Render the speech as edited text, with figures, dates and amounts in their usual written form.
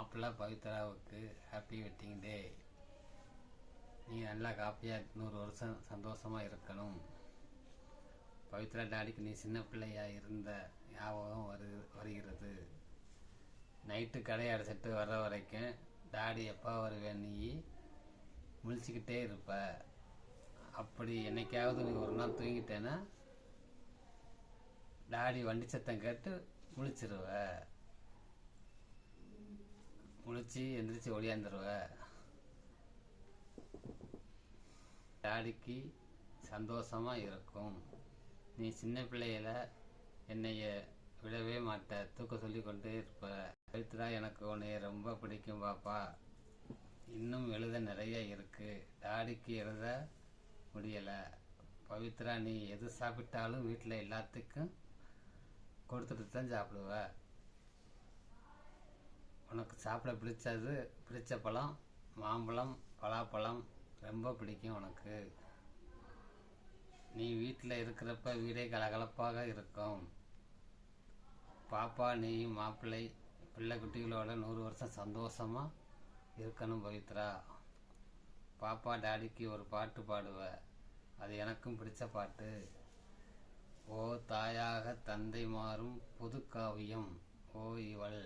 மாப்பிள்ளை பவித்ராவுக்கு happy wedding day. நீ நல்லா ஹாப்பியாக 100 வருஷம் சந்தோஷமாக இருக்கணும். பவித்ரா டாடிக்கு நீ சின்ன பிள்ளையா இருந்த ஞாபகம் வருகிறது. நைட்டு கடையை அடைச்சிட்டு வர்ற வரைக்கும் டாடி எப்போ வருவேன் நீ முழிச்சிக்கிட்டே இருப்ப. அப்படி என்னைக்காவது நீ ஒரு நாள் தூங்கிட்டேன்னா டாடி வண்டி சத்தம் கேட்டு முழிச்சிருவ. முழிச்சு எந்திரிச்சு ஒடியாந்துருவ. டாடிக்கு சந்தோஷமா இருக்கும். நீ சின்ன பிள்ளையில என்னைய விடவே மாட்ட, தூக்க சொல்லி கொண்டே இருப்ப. பவித்ரா, எனக்கு உன்னைய ரொம்ப பிடிக்கும் பாப்பா. இன்னும் எழுத நிறைய இருக்கு, டாடிக்கு எழுத முடியலை. பவித்ரா, நீ எது சாப்பிட்டாலும் வீட்டில் எல்லாத்துக்கும் கொடுத்துட்டு தான் சாப்பிடுவ. உனக்கு சாப்பிட பிடிச்ச பழம் மாம்பழம், பலாப்பழம் ரொம்ப பிடிக்கும் உனக்கு. நீ வீட்டில் இருக்கிறப்ப வீடே கலகலப்பாக இருக்கும். பாப்பா, நீயும் மாப்பிள்ளை பிள்ளை குட்டிகளோட 100 வருஷம் சந்தோஷமாக இருக்கணும் பவித்ரா. பாப்பா, டாடிக்கு ஒரு பாட்டு பாடுவ, அது எனக்கும் பிடிச்ச பாட்டு. ஓ தாயாக தந்தை மாறும் புது காவியம், ஓ இவள்.